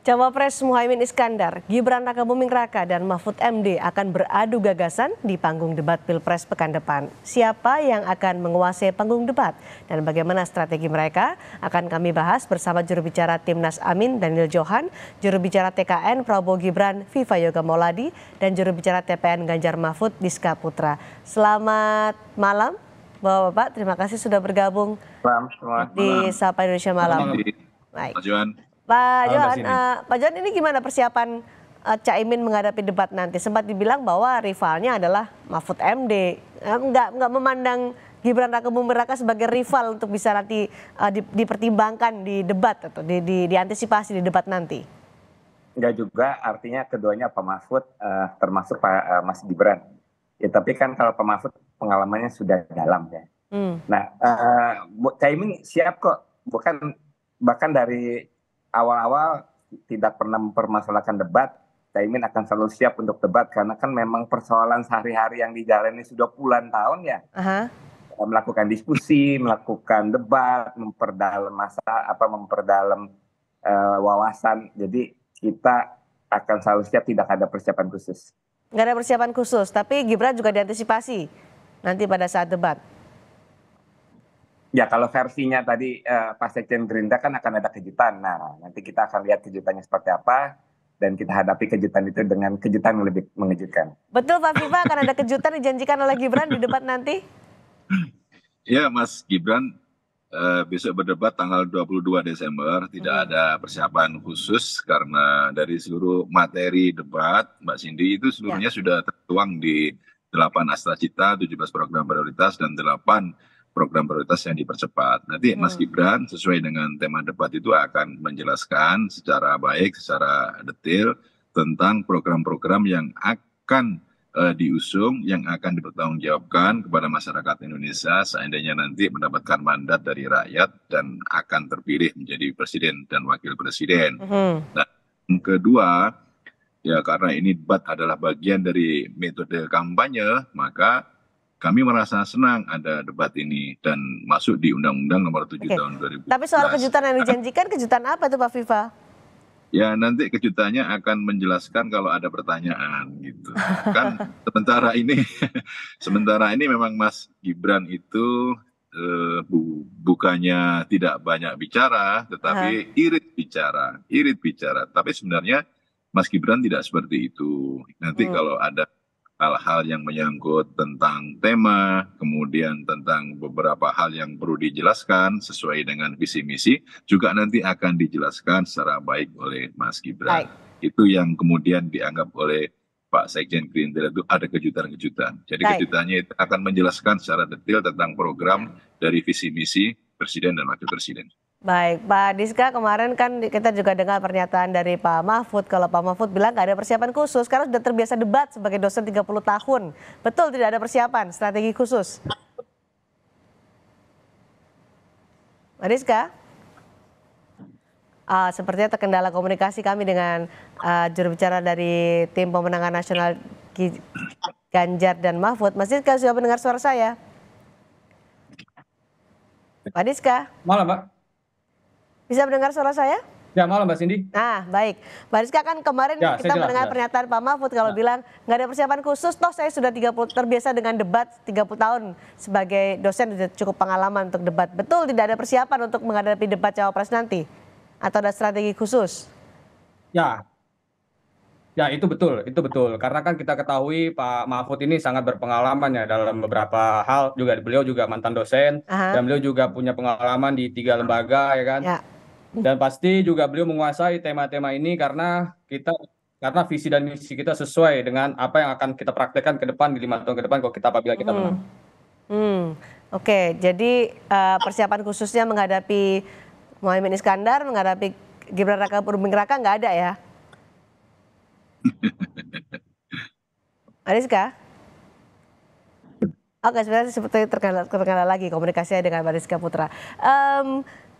Cawapres Muhaimin Iskandar, Gibran Rakabuming Raka, dan Mahfud MD akan beradu gagasan di panggung debat Pilpres pekan depan. Siapa yang akan menguasai panggung debat dan bagaimana strategi mereka akan kami bahas bersama juru bicara Timnas Amin Daniel Johan, juru bicara TKN Prabowo Gibran Viva Yoga Mauladi, dan juru bicara TPN Ganjar Mahfud Diska Putra. Selamat malam Bapak-bapak, terima kasih sudah bergabung di Sapa Indonesia Malam. Baik. Pak Johan, ini gimana persiapan Caimin menghadapi debat nanti? Sempat dibilang bahwa rivalnya adalah Mahfud MD, nggak memandang Gibran Rakabuming Raka sebagai rival untuk bisa nanti dipertimbangkan di debat atau diantisipasi di debat nanti. Enggak juga, artinya keduanya Pak Mahfud termasuk Pak Mas Gibran. Ya tapi kan kalau Pak Mahfud pengalamannya sudah dalam ya. Nah, Caimin siap kok, bahkan dari awal-awal tidak pernah mempermasalahkan debat. Caimin akan selalu siap untuk debat karena kan memang persoalan sehari-hari yang dijalani sudah puluhan tahun ya. Melakukan diskusi, melakukan debat, memperdalam memperdalam wawasan. Jadi kita akan selalu siap, tidak ada persiapan khusus. Nggak ada persiapan khusus, tapi Gibran juga diantisipasi nanti pada saat debat. Ya kalau versinya tadi Pak Sekjen Gerindra kan akan ada kejutan. Nah nanti kita akan lihat kejutannya seperti apa. Dan kita hadapi kejutan itu dengan kejutan yang lebih mengejutkan. Betul Pak Viva, akan ada kejutan dijanjikan oleh Gibran di debat nanti? Ya Mas Gibran besok berdebat tanggal 22 Desember. Tidak ada persiapan khusus karena dari seluruh materi debat Mbak Cindy itu seluruhnya sudah tertuang di 8 Astra Cita, 17 program prioritas, dan 8 program prioritas yang dipercepat. Nanti Mas Gibran sesuai dengan tema debat itu akan menjelaskan secara baik, secara detail tentang program-program yang akan diusung, yang akan dipertanggungjawabkan kepada masyarakat Indonesia seandainya nanti mendapatkan mandat dari rakyat dan akan terpilih menjadi presiden dan wakil presiden. Nah, yang kedua, ya karena ini debat adalah bagian dari metode kampanye, maka kami merasa senang ada debat ini dan masuk di Undang-Undang Nomor 7 Tahun 2011. Tapi soal kejutan yang dijanjikan, kejutan apa itu Pak Viva? Ya nanti kejutannya akan menjelaskan kalau ada pertanyaan gitu. Kan sementara ini memang Mas Gibran itu bukannya tidak banyak bicara, tetapi irit bicara. Tapi sebenarnya Mas Gibran tidak seperti itu. Nanti kalau ada hal-hal yang menyangkut tentang tema, kemudian tentang beberapa hal yang perlu dijelaskan sesuai dengan visi misi, juga nanti akan dijelaskan secara baik oleh Mas Gibran. Itu yang kemudian dianggap oleh Pak Sekjen Gerindra itu ada kejutan-kejutan. Jadi kejutannya itu akan menjelaskan secara detail tentang program dari visi misi Presiden dan Wakil Presiden. Baik, Pak Diska, kemarin kan kita juga dengar pernyataan dari Pak Mahfud. Kalau Pak Mahfud bilang nggak ada persiapan khusus karena sudah terbiasa debat sebagai dosen 30 tahun. Betul tidak ada persiapan, strategi khusus? Pak Diska? Sepertinya terkendala komunikasi kami dengan juru bicara dari tim pemenangan nasional Ganjar dan Mahfud. Mas Diska sudah mendengar suara saya? Pak Diska? Malam, Mbak. Bisa mendengar suara saya? Ya, malam Mbak Cindy. Nah, baik. Mbak Rizka, kan kemarin kita mendengar pernyataan Pak Mahfud kalau bilang nggak ada persiapan khusus, toh saya sudah terbiasa dengan debat 30 tahun sebagai dosen, sudah cukup pengalaman untuk debat. Betul tidak ada persiapan untuk menghadapi debat Cawapres nanti? Atau ada strategi khusus? Ya, itu betul. Karena kan kita ketahui Pak Mahfud ini sangat berpengalaman ya dalam beberapa hal. Beliau juga mantan dosen, dan beliau juga punya pengalaman di 3 lembaga, ya kan? Dan pasti juga beliau menguasai tema-tema ini karena visi dan misi kita sesuai dengan apa yang akan kita praktekkan ke depan di 5 tahun ke depan apabila kita menang. Oke, jadi persiapan khususnya menghadapi Muhaimin Iskandar, menghadapi Gibran Rakabuming Raka nggak ada ya? Mariska? Oke, sebenarnya seperti terkendala lagi komunikasinya dengan Mariska Putra.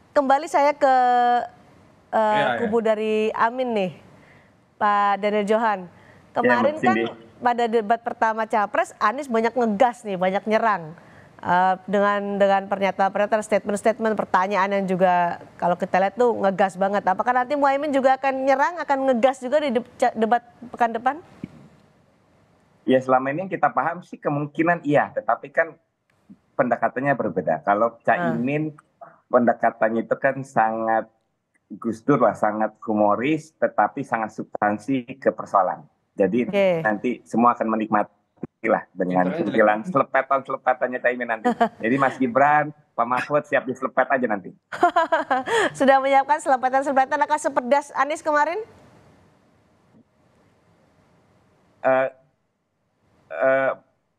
Kembali saya ke kubu dari Amin nih, Pak Daniel Johan. Kemarin kan pada debat pertama Capres, Anies banyak ngegas nih, banyak nyerang. dengan pernyataan-pernyataan, statement-statement, pertanyaan yang juga kalau kita lihat tuh ngegas banget. Apakah nanti Muhaimin juga akan nyerang, akan ngegas juga di debat pekan depan? Ya selama ini yang kita paham sih kemungkinan iya, tetapi kan pendekatannya berbeda. Kalau Caimin pendekatannya itu kan sangat Gus Dur lah, sangat humoris, tetapi sangat substansi ke persoalan. Jadi nanti semua akan menikmati lah dengan tampilan selepetan-selepetannya Caimin nanti. Jadi Mas Gibran, Pak Mahfud siap diselepet aja nanti. Sudah menyiapkan selepetan-selepetan akan sepedas Anies kemarin?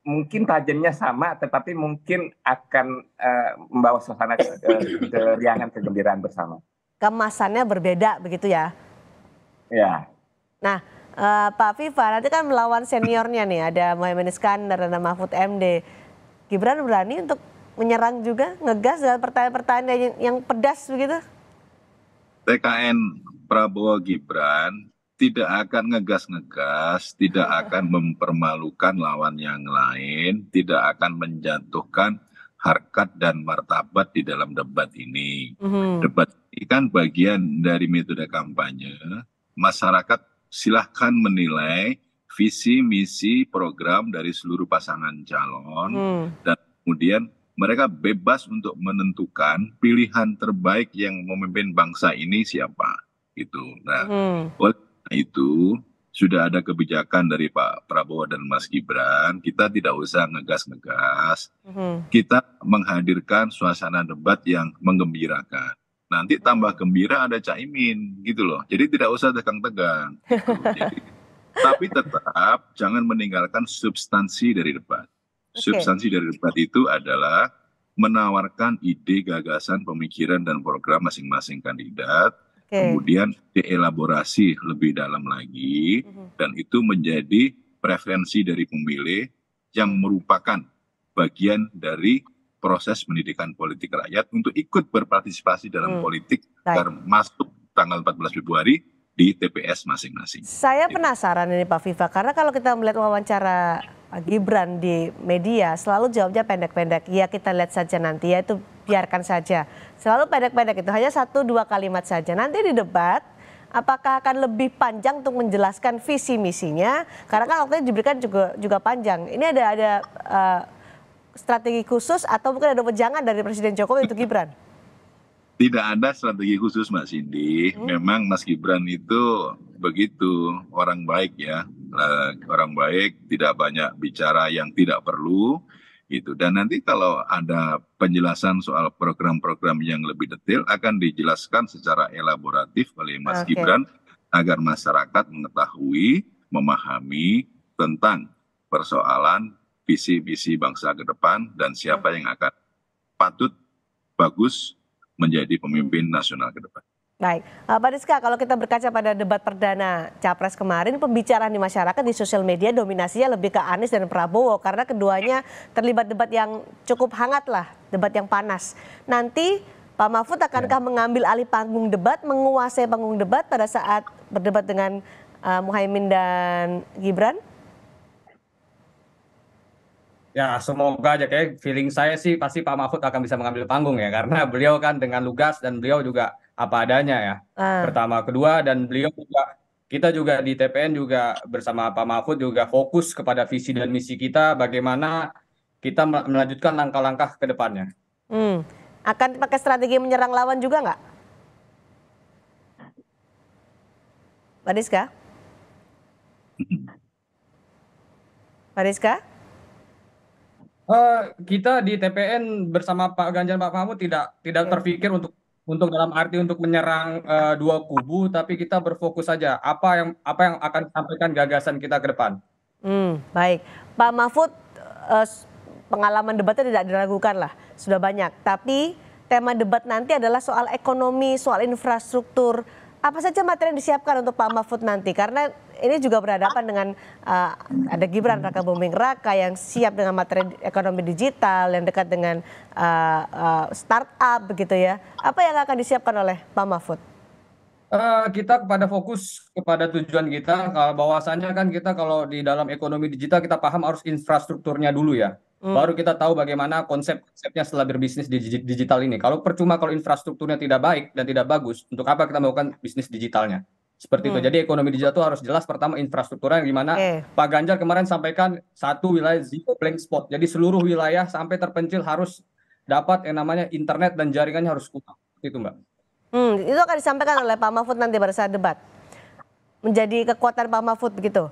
Mungkin tajamnya sama, tetapi mungkin akan membawa suasana keriangan, kegembiraan bersama. Kemasannya berbeda begitu ya? Ya. Nah, Pak Viva nanti kan melawan seniornya nih, ada Muhaimin Iskandar, ada Mahfud MD. Gibran berani untuk menyerang juga, ngegas dengan pertanyaan-pertanyaan yang pedas begitu? TKN Prabowo Gibran tidak akan ngegas-ngegas, tidak akan mempermalukan lawan yang lain, tidak akan menjatuhkan harkat dan martabat di dalam debat ini. Debat ini kan bagian dari metode kampanye. Masyarakat silahkan menilai visi, misi, program dari seluruh pasangan calon, dan kemudian mereka bebas untuk menentukan pilihan terbaik yang memimpin bangsa ini siapa. Gitu. Nah, oleh itu sudah ada kebijakan dari Pak Prabowo dan Mas Gibran, kita tidak usah ngegas-ngegas, kita menghadirkan suasana debat yang menggembirakan. Nanti tambah gembira ada Caimin gitu loh, jadi tidak usah tegang-tegang. Gitu. Tapi tetap jangan meninggalkan substansi dari debat. Substansi dari debat itu adalah menawarkan ide, gagasan, pemikiran, dan program masing-masing kandidat, kemudian dielaborasi lebih dalam lagi, dan itu menjadi preferensi dari pemilih yang merupakan bagian dari proses pendidikan politik rakyat untuk ikut berpartisipasi dalam politik agar masuk tanggal 14 Februari di TPS masing-masing. Saya penasaran ini Pak Viva, karena kalau kita melihat wawancara Pak Gibran di media selalu jawabnya pendek-pendek. Ya kita lihat saja nanti, ya itu biarkan saja. Selalu pendek-pendek, itu hanya 1-2 kalimat saja. Nanti di debat apakah akan lebih panjang untuk menjelaskan visi misinya? Karena kan waktunya diberikan juga panjang. Ini ada strategi khusus atau mungkin ada wejangan dari Presiden Jokowi untuk Gibran? Tidak ada strategi khusus Mbak Cindy. Memang Mas Gibran itu begitu, orang baik ya. Orang baik, tidak banyak bicara yang tidak perlu. Gitu. Dan nanti kalau ada penjelasan soal program-program yang lebih detail akan dijelaskan secara elaboratif oleh Mas Gibran agar masyarakat mengetahui, memahami tentang persoalan visi-visi bangsa ke depan dan siapa yang akan patut bagus menjadi pemimpin nasional ke depan. Baik, Pak Rizka, kalau kita berkaca pada debat perdana Capres kemarin, pembicaraan di masyarakat di sosial media dominasinya lebih ke Anies dan Prabowo karena keduanya terlibat debat yang cukup hangat lah, debat yang panas. Nanti Pak Mahfud akankah mengambil alih panggung debat, menguasai panggung debat pada saat berdebat dengan Muhaimin dan Gibran? Ya semoga aja, kayak feeling saya sih pasti Pak Mahfud akan bisa mengambil panggung ya, karena beliau kan dengan lugas dan beliau juga apa adanya ya. Pertama, kedua, dan beliau juga, kita juga di TPN juga bersama Pak Mahfud juga fokus kepada visi dan misi kita, bagaimana kita melanjutkan langkah-langkah ke depannya. Akan pakai strategi menyerang lawan juga nggak? Pak Rizka? Pak Rizka? Kita di TPN bersama Pak Ganjar, Pak Mahfud tidak terpikir untuk dalam arti untuk menyerang dua kubu, tapi kita berfokus saja apa yang akan disampaikan gagasan kita ke depan. Baik, Pak Mahfud, pengalaman debatnya tidak diragukan lah, sudah banyak. Tapi tema debat nanti adalah soal ekonomi, soal infrastruktur. Apa saja materi yang disiapkan untuk Pak Mahfud nanti? Karena ini juga berhadapan dengan ada Gibran Raka Buming Raka yang siap dengan materi ekonomi digital, yang dekat dengan startup begitu ya. Apa yang akan disiapkan oleh Pak Mahfud? Kita fokus kepada tujuan kita, bahwasannya kan kita kalau di dalam ekonomi digital kita paham harus infrastrukturnya dulu ya. Baru kita tahu bagaimana konsep-konsepnya setelah berbisnis di digital ini. Kalau percuma kalau infrastrukturnya tidak baik dan tidak bagus, untuk apa kita melakukan bisnis digitalnya? Seperti itu. Jadi ekonomi digital itu harus jelas pertama infrastrukturnya, yang dimana Pak Ganjar kemarin sampaikan satu wilayah zero blank spot. Jadi seluruh wilayah sampai terpencil harus dapat yang namanya internet dan jaringannya harus kuat. Itu Mbak. Itu akan disampaikan oleh Pak Mahfud nanti pada saat debat. Menjadi kekuatan Pak Mahfud begitu.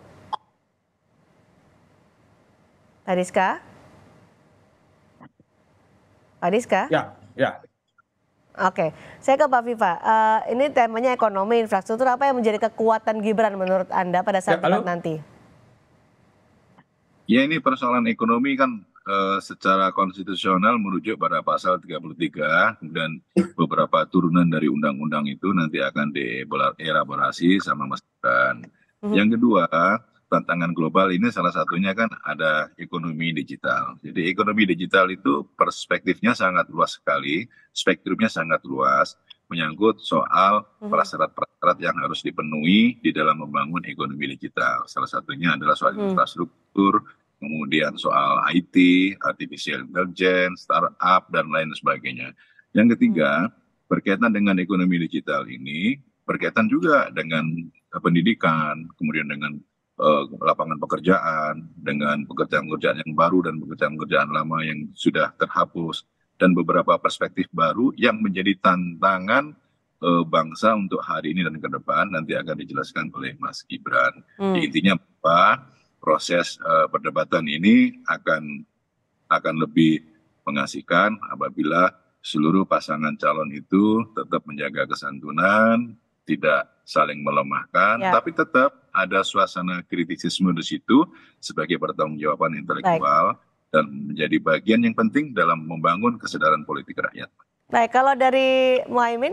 Pak Rizka? Pak Rizka? Ya. Oke, saya ke Pak Viva. Ini temanya ekonomi, infrastruktur. Apa yang menjadi kekuatan Gibran menurut Anda pada saat debat nanti? Ya, ini persoalan ekonomi kan secara konstitusional merujuk pada pasal 33, kemudian beberapa turunan dari undang-undang itu nanti akan dielaborasi sama Mas Gibran. Yang kedua, tantangan global ini salah satunya kan ada ekonomi digital. Jadi ekonomi digital itu perspektifnya sangat luas sekali, spektrumnya sangat luas, menyangkut soal prasyarat-prasyarat yang harus dipenuhi di dalam membangun ekonomi digital. Salah satunya adalah soal infrastruktur, kemudian soal IT, artificial intelligence, startup, dan lain sebagainya. Yang ketiga, berkaitan dengan ekonomi digital ini, berkaitan juga dengan pendidikan, kemudian dengan lapangan pekerjaan, dengan pekerjaan-pekerjaan yang baru dan pekerjaan-pekerjaan lama yang sudah terhapus, dan beberapa perspektif baru yang menjadi tantangan bangsa untuk hari ini dan ke depan nanti akan dijelaskan oleh Mas Gibran. Intinya bahwa proses perdebatan ini akan lebih mengasihkan apabila seluruh pasangan calon itu tetap menjaga kesantunan, tidak saling melemahkan, tapi tetap ada suasana kritisisme di situ sebagai pertanggungjawaban intelektual dan menjadi bagian yang penting dalam membangun kesadaran politik rakyat. Baik, kalau dari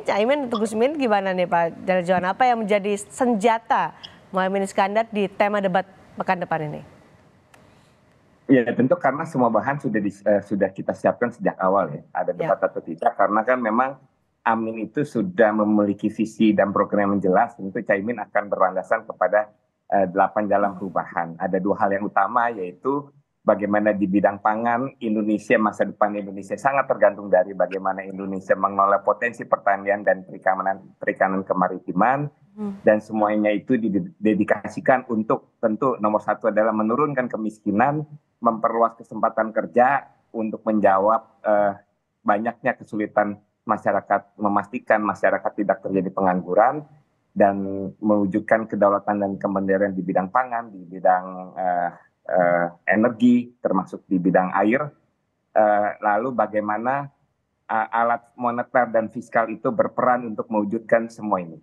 Caimin atau Gusmin gimana nih Pak Darjon? Apa yang menjadi senjata Muhaimin Iskandar di tema debat pekan depan ini? Ya tentu karena semua bahan sudah kita siapkan sejak awal ya, ada debat atau tidak, karena kan memang Amin itu sudah memiliki visi dan program yang jelas. Tentu Caimin akan berlandasan kepada 8 jalan perubahan. Ada 2 hal yang utama, yaitu bagaimana di bidang pangan Indonesia, masa depan Indonesia sangat tergantung dari bagaimana Indonesia mengelola potensi pertanian dan perikanan kemaritiman, dan semuanya itu didedikasikan untuk, tentu nomor 1 adalah menurunkan kemiskinan, memperluas kesempatan kerja untuk menjawab banyaknya kesulitan masyarakat, memastikan masyarakat tidak terjadi pengangguran, dan mewujudkan kedaulatan dan kemandirian di bidang pangan, di bidang energi, termasuk di bidang air. Lalu bagaimana alat moneter dan fiskal itu berperan untuk mewujudkan semua ini.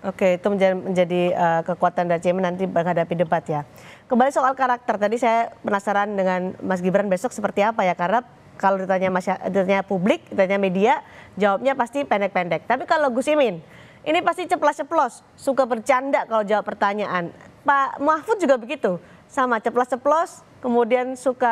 Oke, itu menjadi kekuatan dari Caimin nanti menghadapi debat ya. Kembali soal karakter, tadi saya penasaran dengan Mas Gibran besok seperti apa ya, karena kalau ditanya publik, ditanya media, jawabnya pasti pendek-pendek. Tapi kalau Gus Imin, ini pasti ceplas-ceplos, suka bercanda kalau jawab pertanyaan. Pak Mahfud juga begitu, sama ceplas-ceplos, kemudian suka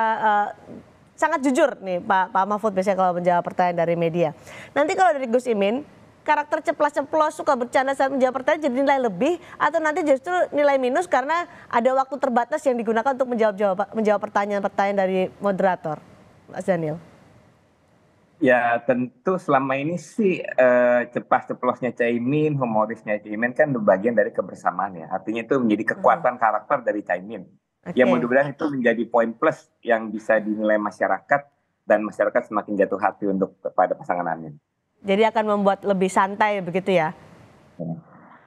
sangat jujur nih Pak Mahfud biasanya kalau menjawab pertanyaan dari media. Nanti kalau dari Gus Imin, karakter ceplas-ceplos, suka bercanda saat menjawab pertanyaan jadi nilai lebih, atau nanti justru nilai minus karena ada waktu terbatas yang digunakan untuk menjawab pertanyaan-pertanyaan dari moderator? Mas Daniel. Ya tentu selama ini sih ceplas-ceplosnya Caimin, humorisnya Caimin kan bagian dari kebersamaan ya. Artinya itu menjadi kekuatan karakter dari Caimin. Ya mudah-mudahan itu menjadi poin plus yang bisa dinilai masyarakat, dan masyarakat semakin jatuh hati untuk kepada pasangan Amin. Jadi akan membuat lebih santai begitu ya?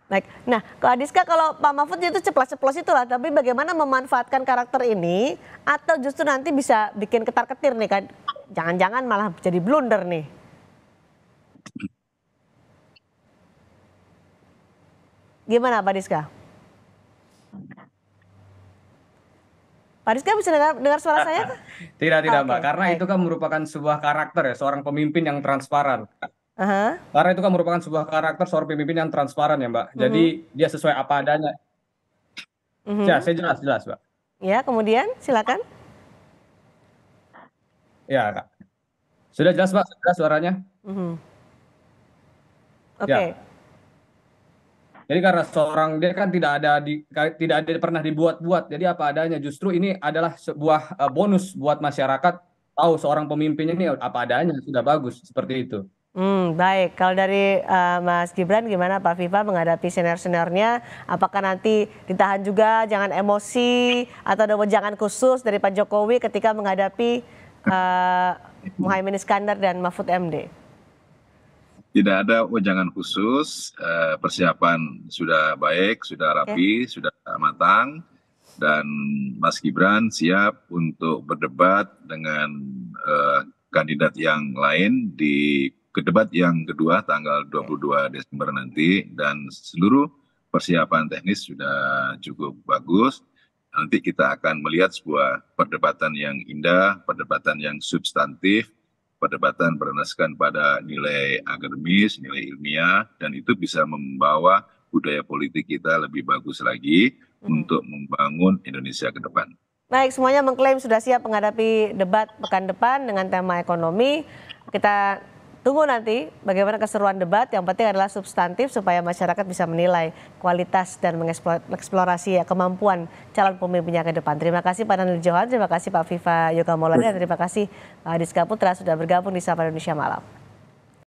Baik, nah Kak Adiska, kalau Pak Mahfud itu ceplas-ceplos itulah, tapi bagaimana memanfaatkan karakter ini, atau justru nanti bisa bikin ketar-ketir nih kan, jangan-jangan malah jadi blunder nih. Gimana Pak Adiska? Pak Adiska bisa dengar suara saya? Tidak Mbak, karena itu kan merupakan sebuah karakter ya, seorang pemimpin yang transparan. Karena itu kan merupakan sebuah karakter seorang pemimpin yang transparan ya Mbak. Jadi dia sesuai apa adanya. Ya, saya jelas Mbak. Ya, kemudian silakan. Ya Kak. Sudah jelas Mbak, sudah suaranya. Oke. Jadi karena dia kan tidak ada pernah dibuat-buat. Jadi apa adanya. Justru ini adalah sebuah bonus buat masyarakat tahu seorang pemimpinnya ini apa adanya, sudah bagus seperti itu. Baik, kalau dari Mas Gibran gimana Pak Viva menghadapi senior-seniornya? Apakah nanti ditahan juga, jangan emosi, atau ada wejangan khusus dari Pak Jokowi ketika menghadapi Muhaimin Iskandar dan Mahfud MD? Tidak ada wejangan khusus, persiapan sudah baik, sudah rapi, sudah matang, dan Mas Gibran siap untuk berdebat dengan kandidat yang lain di debat yang kedua tanggal 22 Desember nanti, dan seluruh persiapan teknis sudah cukup bagus. Nanti kita akan melihat sebuah perdebatan yang indah, perdebatan yang substantif, perdebatan berdasarkan pada nilai akademis, nilai ilmiah, dan itu bisa membawa budaya politik kita lebih bagus lagi untuk membangun Indonesia ke depan. Baik, semuanya mengklaim sudah siap menghadapi debat pekan depan dengan tema ekonomi. Kita tunggu nanti bagaimana keseruan debat, yang penting adalah substantif supaya masyarakat bisa menilai kualitas dan mengeksplorasi kemampuan calon pemimpinnya ke depan. Terima kasih Pak Daniel Johan, terima kasih Pak Viva Yoga Maulana, dan terima kasih Pak Diska Putra sudah bergabung di Sapa Indonesia Malam.